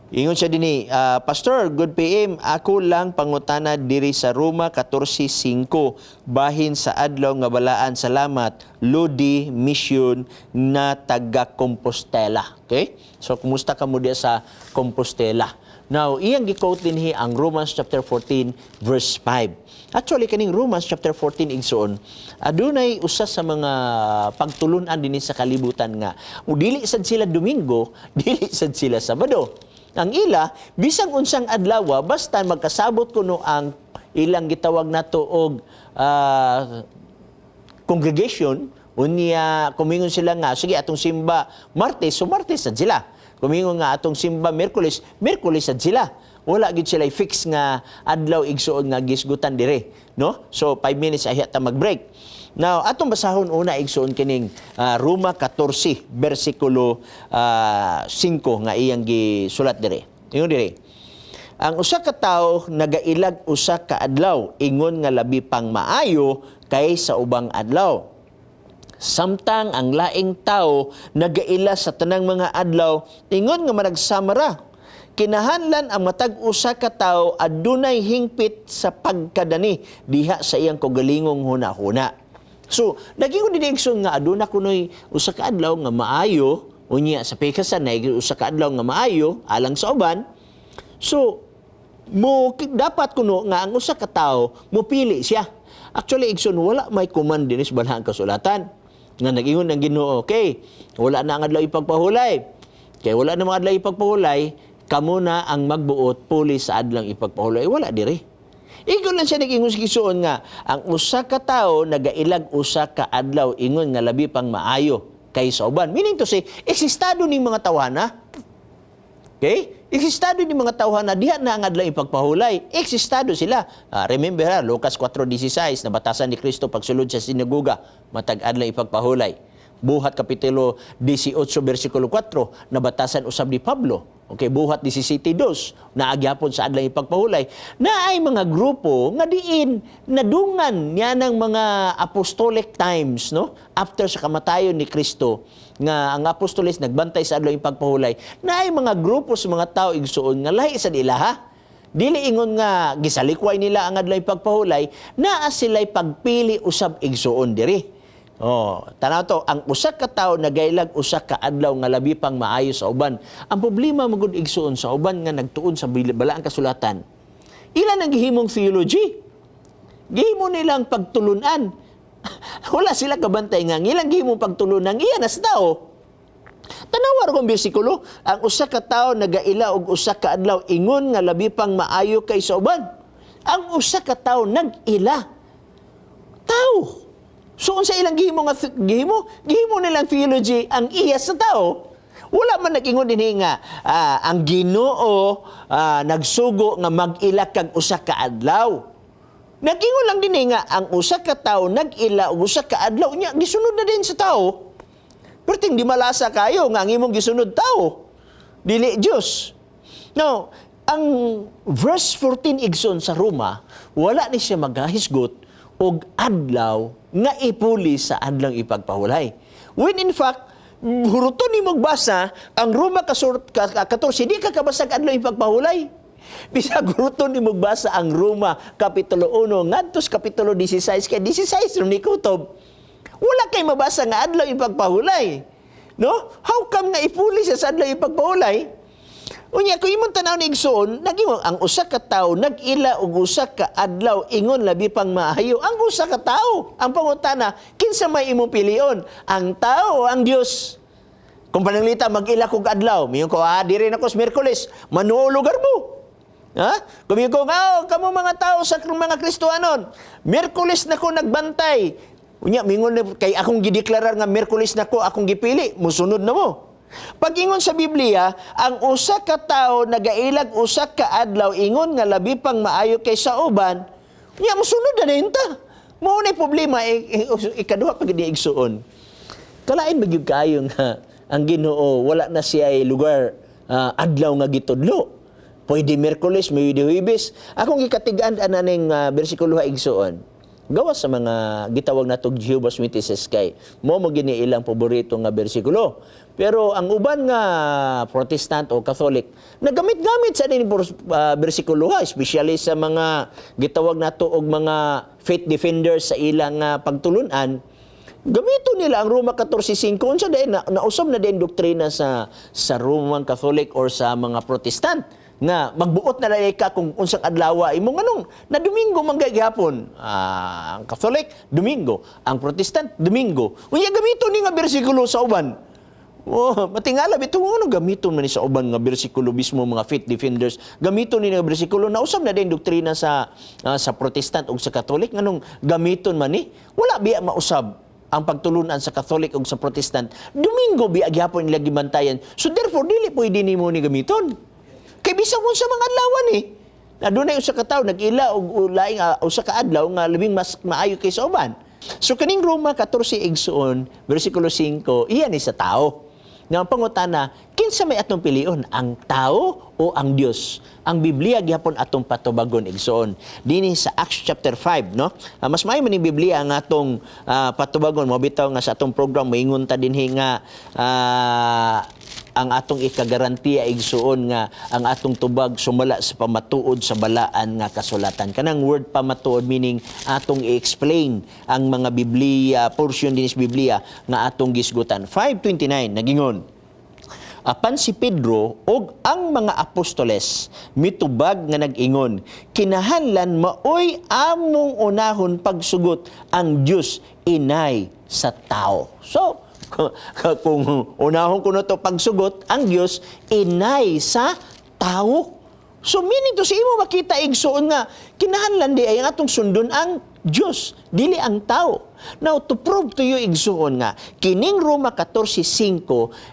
Ingon siya dinhi, Pastor, good PM, ako lang pangutana diri sa Roma 14:5 bahin sa adlaw nga balaan. Salamat, Lodi Mission na taga Compostela. Okay? So kumusta ka mo diya sa Compostela? Now, iyang gi-quote dinhi ang Romans chapter 14 verse 5. Actually kaning Romans chapter 14 igsoon, adunay usa sa mga pagtulunan dinhi sa kalibutan nga dili sad sila Domingo, dili sad sila Sabado. Ang ila, bisang unsang adlaw, basta magkasabot kuno ang ilang gitawag nato og congregation, unya kumingon sila nga, sige atong simba Martes, so Martes sad sila. Kumingon nga atong simba Miyerkules, Miyerkules sad sila. Wala gid sila fix nga adlaw igsuon nga gisgutan dire, no? So 5 minutes ahiya ta mag-break. Now, atong basahon una igsuon kining Roma 14 bersikulo 5 nga iyang gisulat dire. Ingon dire. Ang usa ka tawo nagailag usa ka adlaw ingon nga labi pang maayo kaysa ubang adlaw. Samtang ang laing tawo nagaila sa tanang mga adlaw ingon nga managsamara. Kinahanglan ang matag usa ka tawo adunay hingpit sa pagkadani diha sa iyang kaugalingong hunahuna. So, naging dinigson nga aduna kunoy usa ka adlaw nga maayo, unya sa pikasan na usa ka adlaw nga maayo alang sa uban. So, dapat kuno nga ang usa ka tawo mopili siya. Actually, igsoon wala may command dinis banhang kasulatan. Nga nag-ingon ang Ginoo, okay, wala na ang adlaw ipagpahulay. Kay wala na mga adlaw ipagpahulay, kamo na ang magbuot puli sa adlaw ipagpahulay. Wala diri. Ingon lang siya nag-ingon gisuon nga, ang usa ka tawo nagailag usa ka adlaw ingon nga labi pang maayo kaysa uban. Meaning to say, eksistado ning mga tawhana. Okay? Eksistado ning mga tawhana diha na ang adlaw ipagpahulay. Eksistado sila. Remember Lucas 4:16 na batasan ni Kristo pagsulod sa sinagoga matag adlaw ipagpahulay. Buhat kapitulo 18 bersikulo 4 na batasan usab ni Pablo. Okay, buhat 17:2 na agyapon sa adlaw ipagpahulay. Na ay mga grupo nga diin nadungan niya ng mga apostolic times, no? After sa kamatayon ni Kristo, nga ang apostoles nagbantay sa adlaw ipagpahulay. Na ay mga grupo sa mga tao igsuon nga lahi sa ilaha. Dili ingon nga gisalikway nila ang adlaw ipagpahulay, naa sila'y pagpili usab igsuon diri. Oh, tanaw to, ang usa ka tawo nagailag usa ka adlaw nga labi pang maayo sa uban. Ang problema magud igsuon sa uban nga nagtuon sa balaang kasulatan. Ilan ang gihimong theology? Gihimo nilang pagtulunan. Wala sila kabantay nga ilang gihimong pagtulunan iya na sa tao. Tanawar kong bersikulo, ang usa ka tawo nagaila og usa ka adlaw ingon nga labi pang maayo kaysa uban. Ang usa ka tawo nag-ila. Tao. So, unsa ilang gihimo nilang theology ang iya sa tao. Wala man nag-ingon dinhi nga ang Ginoo nagsugo nga mag-ila kag usa ka adlaw. Nag-ingon lang dinhi nga ang usa ka tawo nag-ila og usa ka adlaw nya gisunod na din sa tao. Pero di malasa kayo nga ang imong gisunod tao. Dili Dios. Now, ang verse 14 igsoon sa Roma, wala ni siya maghahisgot og adlaw nga ipuli sa adlaw ipagpahulay. When in fact, huruton ni magbasa ang Roma 14, di ka kabasag adlaw ipagpahulay. Bisag huruton ni magbasa ang Roma kapitulo 1 ngadto sa kapitulo 16 kay 16 ron ni kutob. Wala kay mabasa nga adlaw ipagpahulay. No? How come nga ipuli siya sa adlaw ipagpahulay? Unya kung imong tanaw ni igsoon, nagimo ang usa ka tawo nag-ila og usa ka adlaw ingon labi pang maayo. Ang usa ka tawo, ang pangutana, kinsa may imong pilion? Ang tawo o ang Dios? Kung pananglita mag-ila kog adlaw, miyon ko diri na ko sa Miyerkules, manuo lugar mo. Ha? Kumiyon ko kamo mga tawo sa mga Kristohanon, Miyerkules na ko nagbantay. Unya mingon kay akong gideklarar nga Miyerkules na ko akong gipili, musunod na mo. Pag-ingon sa Biblia, ang usa ka tawo nagailag usa ka adlaw ingon nga labi pang maayo kaysa uban, nya mosunod na dinta. Mao nay problema ikaduha pag igsuon. Kalain magyud kaayo nga ang Ginoo wala na siya ay lugar adlaw nga gitudlo. Pwede Miyerkules, pwede Huwebes. Akong gikatigaan ananing bersikulo igsuon. Gawas sa mga gitawag natong Jehovah's Witnesses kay mo gini ilang paborito nga bersikulo. Pero ang uban nga Protestant o Catholic, nagamit-gamit sa din bersikulo ha, especially sa mga gitawag nato og mga faith defenders sa ilang pagtulunan. Gamito nila ang Roma 14:5 unsa din nausab na din doktrina sa Roman Catholic or sa mga Protestant nga magbuot na lang ka kung unsang adlaw imong anong na Domingo man gihapon. Ang Catholic Domingo, ang Protestant Domingo. Unya gamito ni nga bersikulo sa uban. Oh, matingala bitaw ano gamiton man ni sa uban nga bersikulo mismo mga faith defenders. Gamiton ni nga bersikulo na usab na din doktrina sa Protestant ug sa Catholic nganong gamiton man ni wala biya mausab ang pagtulunan sa Catholic o sa Protestant, Domingo biya gyapon nila gibantayan. So therefore, dili pwede nimo ni gamiton. Kay bisan kung sa mga adlawan adunay usa ka tawo nag-ila og laing usa ka adlaw nga labing mas maayo kaysa uban. So kaning Roma 14 igsoon, bersikulo 5, iyan ni sa tao. Nga ang pangutana, kinsa may atong pilion, ang tao o ang Dios? Ang Biblia gihapon atong patubagon igsoon. Dinhi sa Acts chapter 5, no? Mas maayo man ni Biblia ang atong patubagon mo bitaw nga sa atong program moingon ta dinhi nga ang atong ikagarantiya igsuon nga ang atong tubag sumala sa pamatuod sa balaan nga kasulatan. Kanang word pamatuod meaning atong i-explain ang mga Biblia, portion din sa Biblia nga atong gisgutan. 5:29 nagingon. Apan si Pedro og ang mga apostoles mitubag nga nag-ingon, kinahanglan maoy among unahon pagsugot ang Dios inay sa tao. So kung unahon ko na to pagsugot, ang Diyos inay sa tao. So meaning to sa imo makita igsuon nga kinahanglan di ay ang atong sundon ang Diyos, dili ang tao. Now to prove to you igsuon nga kining Roma 14:5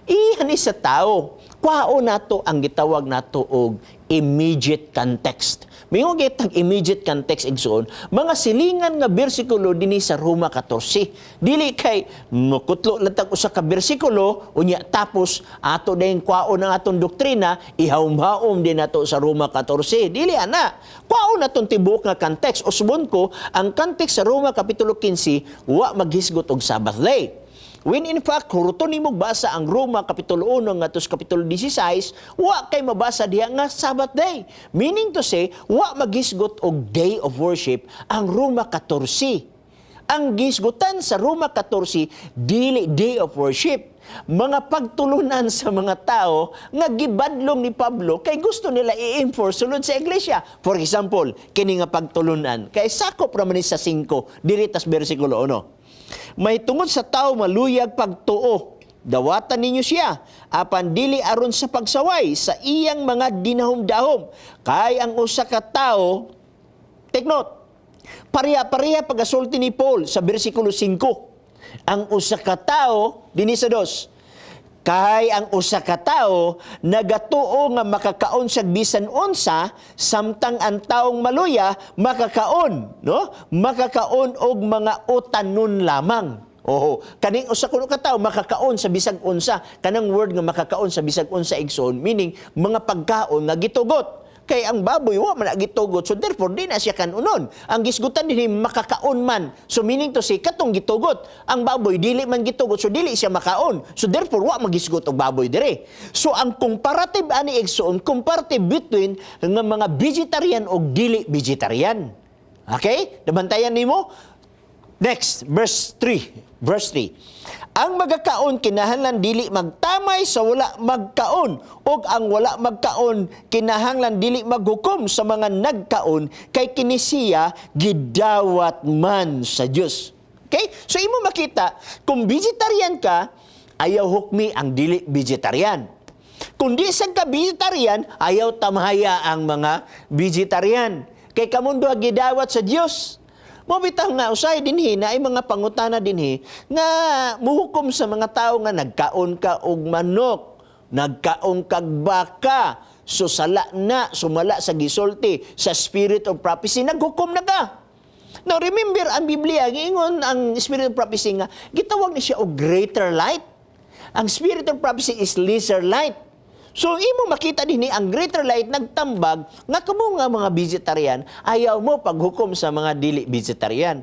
iyan is sa tao. Kwao nato ang gitawag nato og immediate context. Mayong gitang immediate context igsuon, mga silingan nga bersikulo dinhi sa Roma 14. Dili kay mukutlo latag usa ka bersikulo unya tapos ato dayong kwao ng atong doktrina ihawom-hawom din nato sa Roma 14. Dili ana. Kwao natong tibuok nga context. Usbon ko ang context sa Roma kapitulo 15 wa maghisgot og Sabbath day. When in fact, huruton nimo basa ang Roma Kapitulo 1 ngadto sa Kapitulo 16, wa kay mabasa diha nga Sabbath day. Meaning to say, wa maghisgot og day of worship ang Roma 14. Ang gisgutan sa Roma 14, dili day of worship. Mga pagtulunan sa mga tao nga gibadlong ni Pablo kay gusto nila i-enforce sulod sa iglesia. For example, kini nga pagtulunan kay sakop ra man ni sa 5 diri tas bersikulo 1. May tungod sa tao maluyag pagtuo, dawatan ninyo siya, apan dili aron sa pagsaway sa iyang mga dinahom-dahom. Kay ang usa ka tao, take note, pareha-pareha pag-asulti ni Paul sa bersikulo 5. Ang usa ka tao, dinhi sa 2, kay ang usa ka tawo nagatuo nga makakaon sa bisan unsa samtang ang taong maluya makakaon, no? Makakaon og mga utanon lamang. Oho, kaning usa kuno ka tawo makakaon sa bisag unsa. Kanang word nga makakaon sa bisag unsa igsoon meaning mga pagkaon nga gitugot. Kay ang baboy wa man gitugot, so therefore di na siya kanunon. Ang gisgutan dinhi makakaon man. So meaning to say katong gitugot, ang baboy dili man gitugot, so dili siya makaon. So therefore wa magisgot og baboy dire. So ang comparative ani igsoon, comparative between nga mga vegetarian og dili vegetarian. Okay? Nabantayan nimo? Next, verse 3. Verse 3. Ang magakaon kinahanglan dili magtamay sa wala magkaon ug ang wala magkaon kinahanglan dili maghukom sa mga nagkaon kay kini siya gidawat man sa Dios. Okay? So imo makita kung vegetarian ka ayaw hukmi ang dili vegetarian. Kung di sang ka vegetarian ayaw tamhaya ang mga vegetarian. Kay kamundo gidawat sa Dios. Mabitaw nga usay dinhi na ay mga pangutana dinhi nga muhukom sa mga tao nga nagkaon ka og manok, nagkaon kag baka, susala na, sumala sa gisulti sa spirit of prophecy, naghukom na ka. Now remember ang Biblia giingon ang spirit of prophecy nga gitawag ni siya og greater light. Ang spirit of prophecy is lesser light. So, imo makita din ang greater light nagtambag nga kamo nga mga vegetarian, ayaw mo paghukom sa mga dili vegetarian.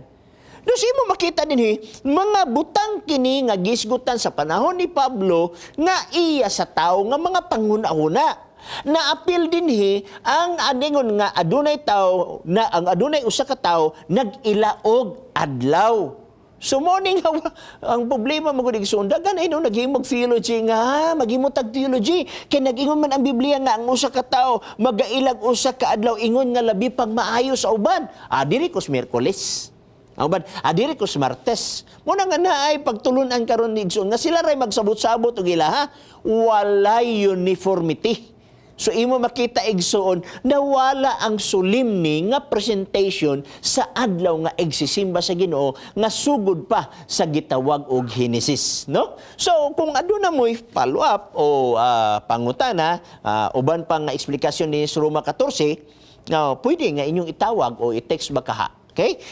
Do si mo makita din mga butang kini nga gisgutan sa panahon ni Pablo nga iya sa tao nga mga panghuna-huna. Naapil din ang aningon nga adunay tao na ang adunay usa ka tawo nag-ilaog adlaw. So morning ang problema mo gud igsoon dagan no naghimog theology nga maghimog tag theology kay nag-ingon man ang Biblia nga ang usa ka tawo magailag usa ka adlaw ingon nga labi pang maayo sa uban. Diri kus Miyerkules. Uban, diri kus Martes. Muna nga naay pagtulunan karon ni igsoon nga sila ray magsabot-sabot og ila walay uniformity. So imo makita igsoon na wala ang solemne nga presentation sa adlaw nga egsisimba sa Ginoo nga sugod pa sa gitawag og Henesis, no? So kung aduna mo follow up o pangutana uban pa nga eksplikasyon ni Roma 14, pwede nga inyong itawag o i-text ba kaha. Okay?